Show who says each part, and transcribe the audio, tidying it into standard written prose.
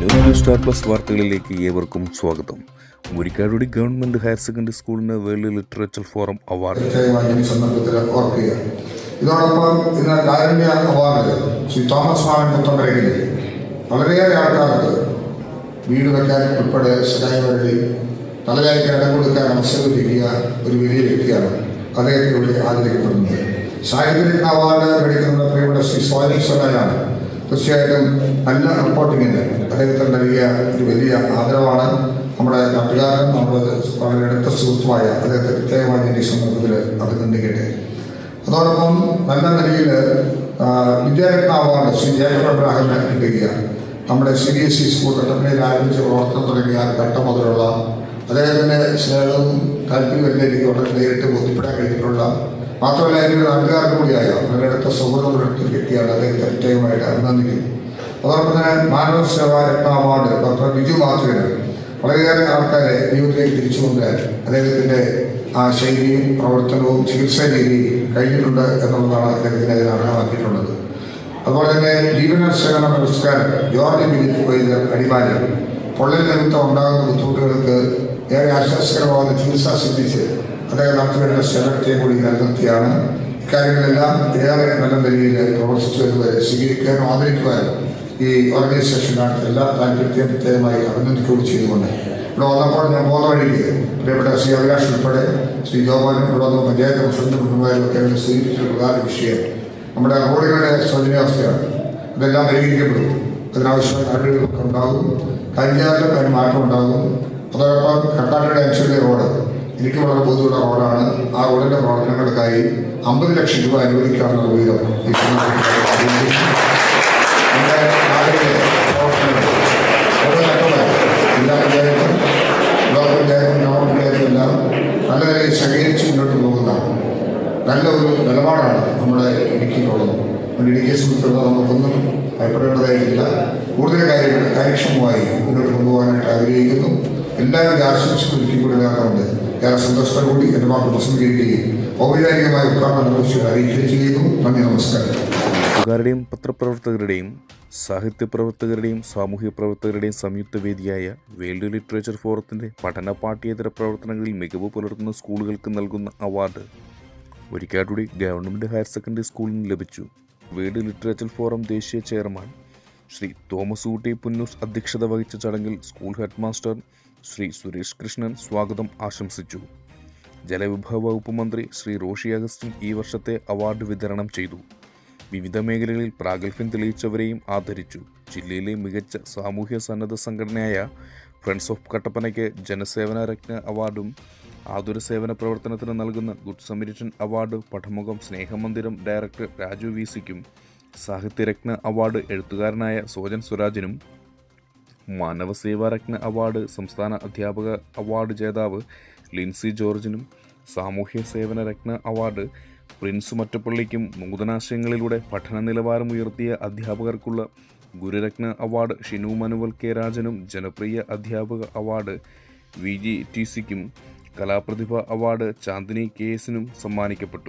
Speaker 1: Star plus വാർത്തകളിലേക്ക് ഏവർക്കും സ്വാഗതം. മുരിക്കാടുടി ഗവൺമെന്റ് ഹയർ സെക്കൻഡറി സ്കൂളിന് വേൾഡ് ലിറ്ററേച്ചർ ഫോറം അവാർഡ്.
Speaker 2: ഇതോടൊപ്പം ഇന്ന് കാരുണ്യ അവാർഡ് ശ്രീ തോമസ് മാമൻ പുത്തമ്പരയിൽ വളരെയേറെ ആൾക്കാർക്ക് വീട് വയ്ക്കാൻ ഉൾപ്പെടെ സഹായവരുടെ തലയായിക്ക് ഇടം കൊടുക്കാൻ അവസരം ലഭിക്കുക ഒരു വലിയ വ്യക്തിയാണ്. അദ്ദേഹത്തെ ഇവിടെ ആദരിക്കപ്പെടുന്നത്. സാഹിത്യരത്ന അവാർഡ് മേടിക്കുന്ന പ്രിയപ്പെട്ട ശ്രീ സ്വാധീനിച്ചവരാണ്. തീർച്ചയായിട്ടും നല്ല റിപ്പോർട്ടിങ്ങിന് അദ്ദേഹത്തിന് നൽകിയ ഒരു വലിയ ആദരവാണ്. നമ്മുടെ നാട്ടുകാരൻ, നമ്മുടെ വളരെ അടുത്ത സുഹൃത്തുമായ അദ്ദേഹത്തെ പ്രത്യേകമായി ഞാൻ ഈ സന്ദർഭത്തിൽ അഭിനന്ദിക്കട്ടെ. അതോടൊപ്പം നല്ല നിലയിൽ വിദ്യാരത്ന അവാർഡ് ശ്രീ ജേക്കബ് അബ്രാഹിമിന് കിട്ടുക. നമ്മുടെ CBSE സ്കൂൾ കട്ടപ്പനയിൽ ആരംഭിച്ച് പ്രവർത്തനം തുടങ്ങിയ ഘട്ടം മുതലുള്ള അദ്ദേഹത്തിൻ്റെ സ്നേഹവും താല്പര്യവും എനിക്ക് വളരെ നേരിട്ട് ബോധ്യപ്പെടാൻ കഴിഞ്ഞിട്ടുള്ള, മാത്രമല്ല എൻ്റെ നാട്ടുകാർക്ക് കൂടിയായ വളരെ അടുത്ത സൗഹൃദം വ്യക്തിയാണ്. അദ്ദേഹത്തെ പ്രത്യേകമായിട്ട് അഭിനന്ദിക്കുന്നു. അതോടൊപ്പം തന്നെ മാനവ സേവാ രത്ന അവാർഡ് ഡോക്ടർ ബിജു മാത്യുവിന് വളരെയേറെ ആൾക്കാരെ ജീവിതത്തിലേക്ക് തിരിച്ചു കൊണ്ടുവരാൻ അദ്ദേഹത്തിൻ്റെ ആ ശൈലിയും പ്രവർത്തനവും ചികിത്സാ രീതിയും കഴിഞ്ഞിട്ടുണ്ട് എന്നുള്ളതാണ് അദ്ദേഹത്തിന് അതിന് അർഹമാക്കിയിട്ടുള്ളത്. അതുപോലെ തന്നെ ജീവന സേവന പുരസ്കാരം ജോർജ് ബിലിറ്റ് വൈദ്യർ അടിമാലി പൊള്ളൽ നിമിത്തം ഉണ്ടാകുന്ന ബുദ്ധിമുട്ടുകൾക്ക് ഏറെ ആശ്വാസകരമാകുന്ന ചികിത്സ സിദ്ധിച്ച് അദ്ദേഹം നടത്തിവരുന്ന സേവനത്തെയും കൂടി നിലനിർത്തിയാണ്. ഇക്കാര്യങ്ങളെല്ലാം ഏറെ നല്ല നിലയിൽ പ്രവർത്തിച്ചു വരുന്നവരെ സ്വീകരിക്കാനും ആദരിക്കുവാനും ഈ ഓർഗനൈസേഷനാണ് എല്ലാ താല്പര്യത്തെയും പ്രത്യേകമായി അഭിനന്ദിക്കുകയും ചെയ്തുകൊണ്ട് ഇവിടെ വന്നപ്പോൾ ഞാൻ പോകുന്ന വഴിക്ക് പ്രിയപ്പെട്ട ശ്രീ അഭിലാഷ് ഉൾപ്പെടെ ശ്രീ ജോബാനും ഇവിടെ വന്ന പഞ്ചായത്ത് പ്രസിഡന്റ് കുടുംബമായൊക്കെ അതിനെ സ്വീകരിച്ച പ്രധാന വിഷയം നമ്മുടെ റോഡുകളുടെ ശോചനീയാവസ്ഥയാണ്. ഇതെല്ലാം പരിഹരിക്കപ്പെടും. അതിനാവശ്യമായ നടപടികളൊക്കെ ഉണ്ടാകും. പഞ്ചായത്തിൽ അതിന് മാറ്റം ഉണ്ടാകും. അതോടൊപ്പം കട്ടാക്കട അഞ്ചുള്ളി റോഡ് എനിക്ക് വളരെ ബോധ്യമുള്ള റോഡാണ്. ആ റോഡിൻ്റെ പ്രവർത്തനങ്ങൾക്കായി 50 ലക്ഷം രൂപ അനുവദിക്കാനുള്ള വിധം ഈ നമ്മുടെ നാടിൻ്റെ പ്രവർത്തനങ്ങൾ ഓരോ ഘട്ടമായി ജില്ലാ പഞ്ചായത്തും ബ്ലോക്ക് പഞ്ചായത്തും ഗ്രാമപഞ്ചായത്തും എല്ലാം നല്ല നിലയിൽ സഹകരിച്ച് മുന്നോട്ട് പോകുന്ന നല്ല ഒരു നിലപാടാണ് നമ്മുടെ ഇടുക്കിയിലുള്ളത്. നമ്മുടെ ഇടുക്കിയെ സംബന്ധിച്ചിടത്തോളം നമുക്കൊന്നും ഭയപ്പെടേണ്ടതായിട്ടില്ല. കൂടുതൽ കാര്യങ്ങൾ കാര്യക്ഷമമായി മുന്നോട്ട് കൊണ്ടുപോകാനായിട്ട് ആഗ്രഹിക്കുന്നു. എല്ലാവരും ആശംസകൾ ഇടുക്കിക്കൂടി നേർന്നുകൊണ്ട് ഏറെ സന്തോഷത്തോടു കൂടി എൻ്റെ വാക്ക് പ്രസംഗിക്കുകയും ഔപചാരികമായ ഉദ്ഘാടനം നിർവഹിച്ച് അറിയിക്കുകയും ചെയ്യുന്നു. നന്ദി, നമസ്കാരം.
Speaker 1: ും പത്രപ്രവർത്തകരുടെയും സാഹിത്യപ്രവർത്തകരുടെയും സാമൂഹ്യ പ്രവർത്തകരുടെയും സംയുക്ത വേദിയായ വേൾഡ് ലിറ്ററേച്ചർ ഫോറത്തിൻ്റെ പഠന പാഠ്യേതര പ്രവർത്തനങ്ങളിൽ മികവ് പുലർത്തുന്ന സ്കൂളുകൾക്ക് നൽകുന്ന അവാർഡ് മുരിക്കാടുടി ഗവൺമെൻറ് ഹയർ സെക്കൻഡറി സ്കൂളിന് ലഭിച്ചു. വേൾഡ് ലിറ്ററേച്ചർ ഫോറം ദേശീയ ചെയർമാൻ ശ്രീ തോമസ് ഊട്ടി പുന്നൂസ് അധ്യക്ഷത വഹിച്ച ചടങ്ങിൽ school head master Shri Suresh Krishnan സ്വാഗതം ആശംസിച്ചു. ജലവിഭവ വകുപ്പ് മന്ത്രി ശ്രീ റോഷി അഗസ്റ്റിൻ ഈ വർഷത്തെ അവാർഡ് വിതരണം ചെയ്തു. വിവിധ മേഖലകളിൽ പ്രാഗൽഭ്യം തെളിയിച്ചവരെയും ആദരിച്ചു. ജില്ലയിലെ മികച്ച സാമൂഹ്യ സന്നദ്ധ സംഘടനയായ ഫ്രണ്ട്സ് ഓഫ് കട്ടപ്പനയ്ക്ക് ജനസേവന രത്ന അവാർഡും ആതുര സേവന പ്രവർത്തനത്തിന് നൽകുന്ന good Samaritan award പഠമുഖം സ്നേഹമന്ദിരം director Raju VCക്കും, സാഹിത്യരത്ന award എഴുത്തുകാരനായ സോജൻ സ്വരാജിനും, മാനവസേവാരത്ന അവാർഡ് സംസ്ഥാന അധ്യാപക അവാർഡ് ജേതാവ് ലിൻസി ജോർജിനും, സാമൂഹ്യ സേവന രത്ന അവാർഡ് പ്രിൻസ് മറ്റപ്പള്ളിക്കും, നൂതനാശയങ്ങളിലൂടെ പഠന നിലവാരം ഉയർത്തിയ അധ്യാപകർക്കുള്ള ഗുരുരത്ന അവാർഡ് ഷിനു മനുവൽ കെ രാജനും, ജനപ്രിയ അധ്യാപക അവാർഡ് VGTCക്കും, കലാപ്രതിഭ അവാർഡ് ചാന്ദിനി KSനും സമ്മാനിക്കപ്പെട്ടു.